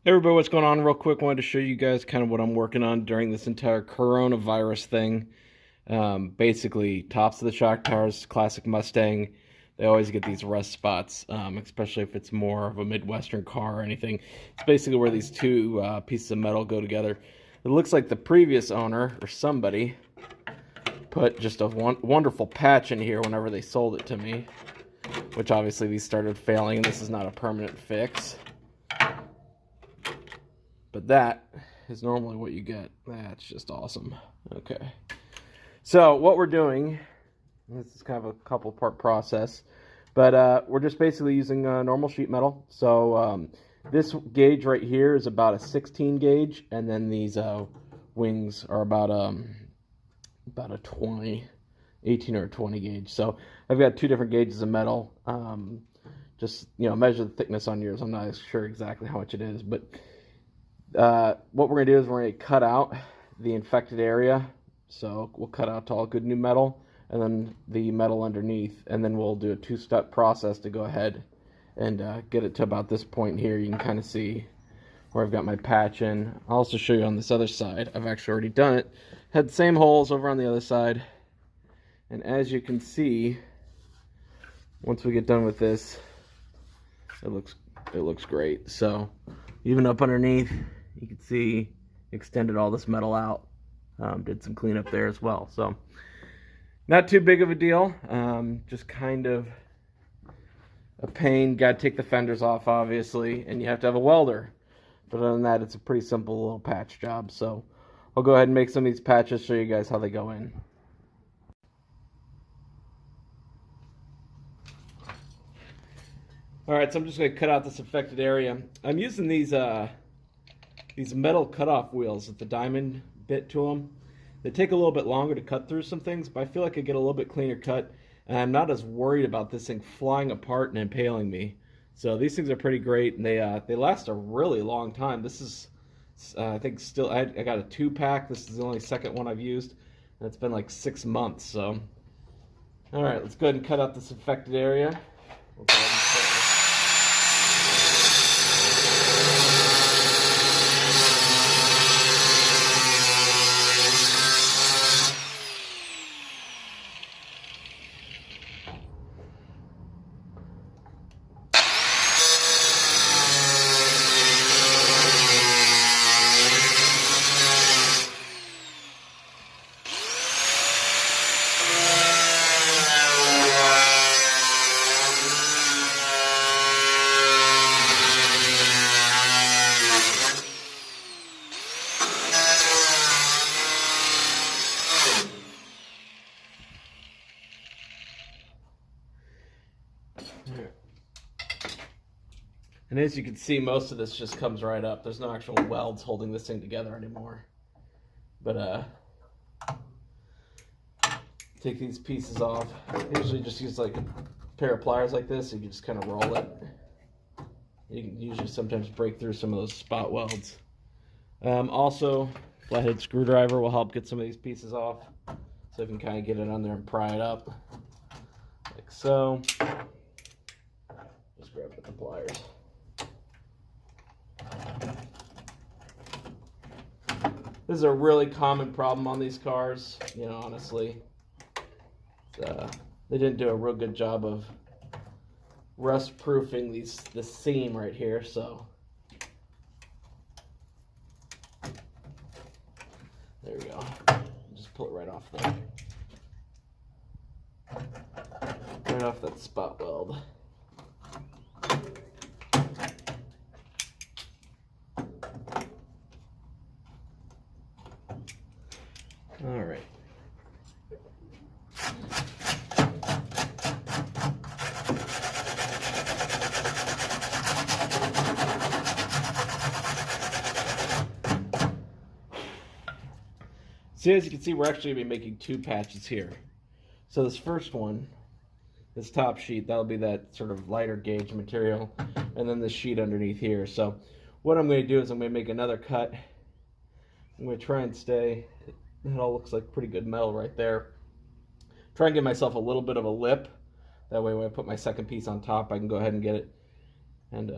Hey everybody, what's going on? Real quick, wanted to show you guys kind of what I'm working on during this entire coronavirus thing. Basically, tops of the shock towers, classic Mustang, they always get these rust spots, especially if it's more of a Midwestern car or anything. It's basically where these two pieces of metal go together. It looks like the previous owner, or somebody, put just a wonderful patch in here whenever they sold it to me, which obviously these started failing, and this is not a permanent fix. But that is normally what you get. That's just awesome. Okay. So what we're doing, this is kind of a couple part process, but we're just basically using normal sheet metal. So this gauge right here is about a 16 gauge, and then these wings are about a 20, 18 or 20 gauge. So I've got two different gauges of metal. Just measure the thickness on yours. I'm not sure exactly how much it is, but what we're going to do is we're going to cut out the infected area. So we'll cut out all good new metal and then the metal underneath, and then we'll do a two-step process to go ahead and get it to about this point here. You can kind of see where I've got my patch in. I'll also show you on this other side. I've actually already done it. Had the same holes over on the other side. And as you can see, once we get done with this, it looks great. So even up underneath, you can see extended all this metal out. Did some cleanup there as well. So not too big of a deal. Just kind of a pain. Got to take the fenders off, obviously, and you have to have a welder. But other than that, it's a pretty simple little patch job. So I'll go ahead and make some of these patches, show you guys how they go in. Alright, so I'm just going to cut out this affected area. I'm using these metal cutoff wheels with the diamond bit to them. They take a little bit longer to cut through some things, but I feel like I get a little bit cleaner cut, and I'm not as worried about this thing flying apart and impaling me. So these things are pretty great, and they last a really long time. This is, I think, still, I got a 2-pack. This is the only second one I've used, and it's been like 6 months. So, all right, let's go ahead and cut out this affected area. We'll go ahead and start. And as you can see, most of this just comes right up. There's no actual welds holding this thing together anymore. But take these pieces off. I usually just use like a pair of pliers like this. So you can just kind of roll it. You can usually sometimes break through some of those spot welds. Also, flathead screwdriver will help get some of these pieces off. So you can kind of get it on there and pry it up. Like so. Just grab it with the pliers. This is a really common problem on these cars, honestly. They didn't do a real good job of rust proofing this seam right here, so there we go. Just pull it right off there. Right off that spot weld. All right. So as you can see, we're actually going to be making 2 patches here. So this first one, this top sheet, that'll be that sort of lighter gauge material, and then the sheet underneath here. So what I'm going to do is I'm going to make another cut. I'm going to try and stay. It all looks like pretty good metal right there. Try and give myself a little bit of a lip. That way when I put my second piece on top, I can go ahead and get it. And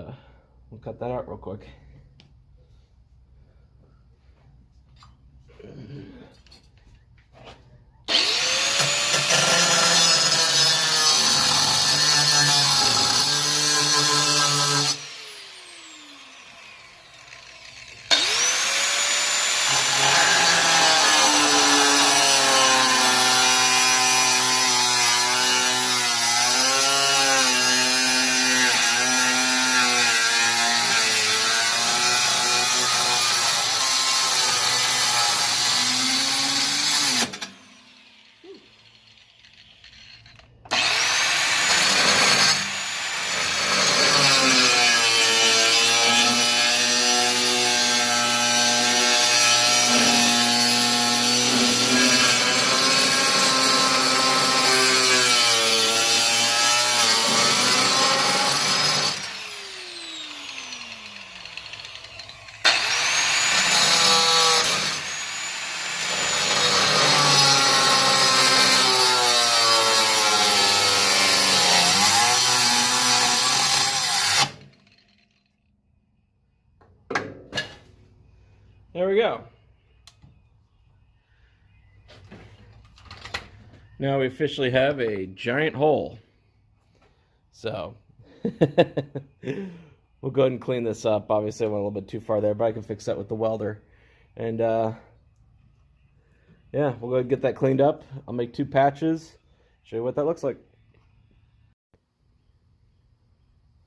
we'll cut that out real quick. There we go. Now we officially have a giant hole. So we'll go ahead and clean this up. Obviously I went a little bit too far there, but I can fix that with the welder. And yeah, we'll go ahead and get that cleaned up. I'll make 2 patches, show you what that looks like.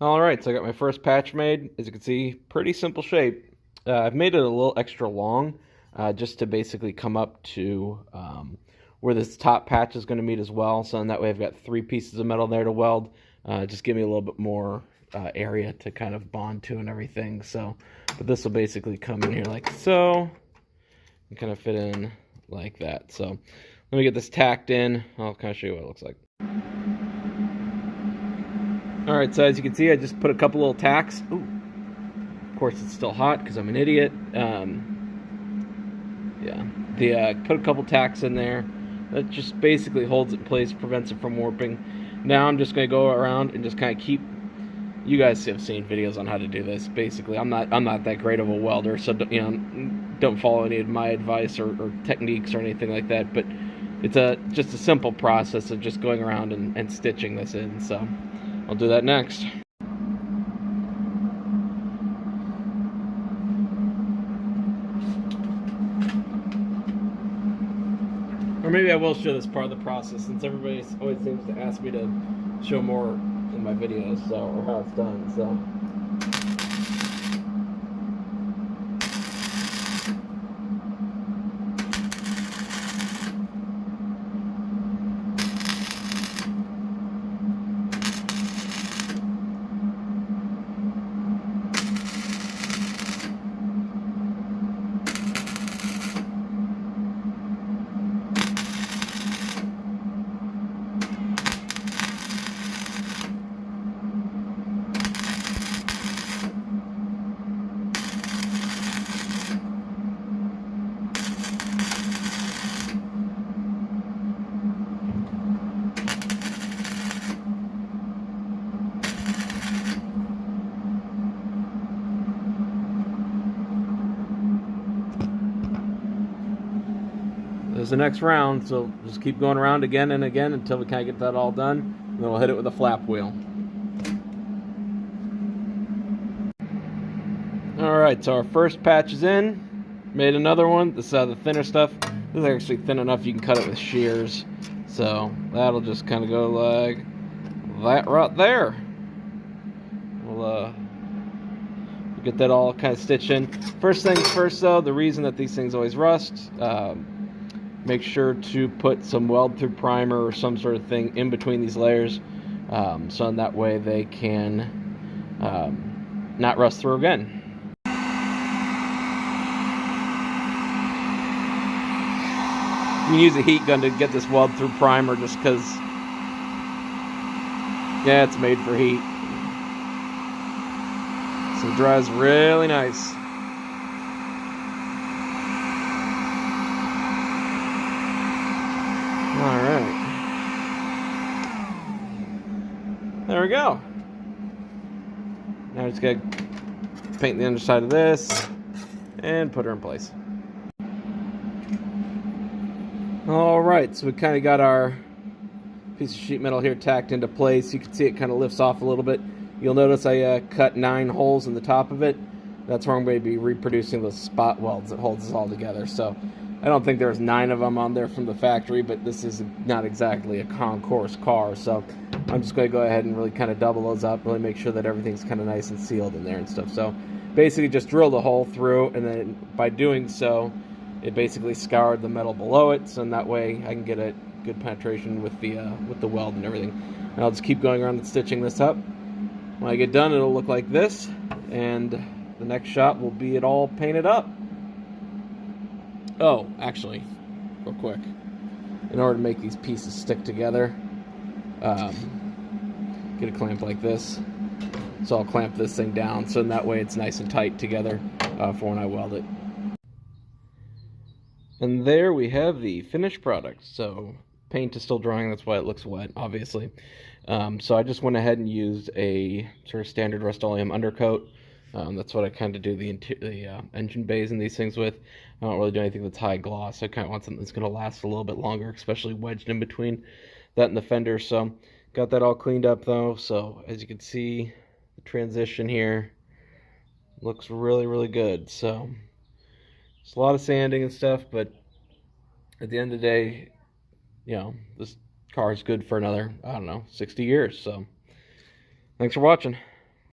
Alright, so I got my first patch made. As you can see, pretty simple shape. I've made it a little extra long just to basically come up to where this top patch is going to meet as well. So in that way I've got 3 pieces of metal there to weld. Just give me a little bit more area to kind of bond to and everything. So, but this will basically come in here like so and kind of fit in like that. So let me get this tacked in. I'll kind of show you what it looks like. Alright, so as you can see, I just put a couple little tacks. Ooh. Of course, it's still hot because I'm an idiot. Yeah, put a couple tacks in there. That just basically holds it in place, prevents it from warping. Now I'm just going to go around and just kind of keep. You guys have seen videos on how to do this. Basically, I'm not that great of a welder, so don't follow any of my advice or techniques or anything like that. But it's just a simple process of just going around and stitching this in. So I'll do that next. Or maybe I will show this part of the process, since everybody always seems to ask me to show more in my videos, or how it's done. So. There's the next round, so just keep going around again and again until we kind of get that all done, and then we'll hit it with a flap wheel. Alright, so our first patch is in. Made another one. This is the thinner stuff. This is actually thin enough you can cut it with shears. So that'll just kind of go like that right there. We'll get that all kind of stitched in. First things first though, the reason that these things always rust, make sure to put some weld through primer or some sort of thing in between these layers, so in that way they can not rust through again. You can use a heat gun to get this weld through primer just because, yeah, it's made for heat. So it dries really nice. Alright. There we go. Now we just gotta paint the underside of this and put her in place. Alright, so we kind of got our piece of sheet metal here tacked into place. You can see it kind of lifts off a little bit. You'll notice I cut 9 holes in the top of it. That's where I'm going to be reproducing the spot welds that holds this all together. So I don't think there's 9 of them on there from the factory, but this is not exactly a concourse car. So I'm just going to go ahead and really kind of double those up, really make sure that everything's kind of nice and sealed in there and stuff. So basically just drill the hole through, and then by doing so, it basically scoured the metal below it, so in that way I can get a good penetration with the weld and everything. And I'll just keep going around and stitching this up. When I get done, it'll look like this, and the next shot will be it all painted up. Oh, actually, real quick, in order to make these pieces stick together, get a clamp like this. So I'll clamp this thing down, so in that way it's nice and tight together for when I weld it. And there we have the finished product. So paint is still drying, that's why it looks wet, obviously. So I just went ahead and used a sort of standard Rust-Oleum undercoat. That's what I kind of do the engine bays and these things with. I don't really do anything that's high gloss. I kind of want something that's going to last a little bit longer, especially wedged in between that and the fender. So got that all cleaned up though. So as you can see, the transition here looks really, really good. So it's a lot of sanding and stuff, but at the end of the day, you know, this car is good for another, I don't know, 60 years. So thanks for watching.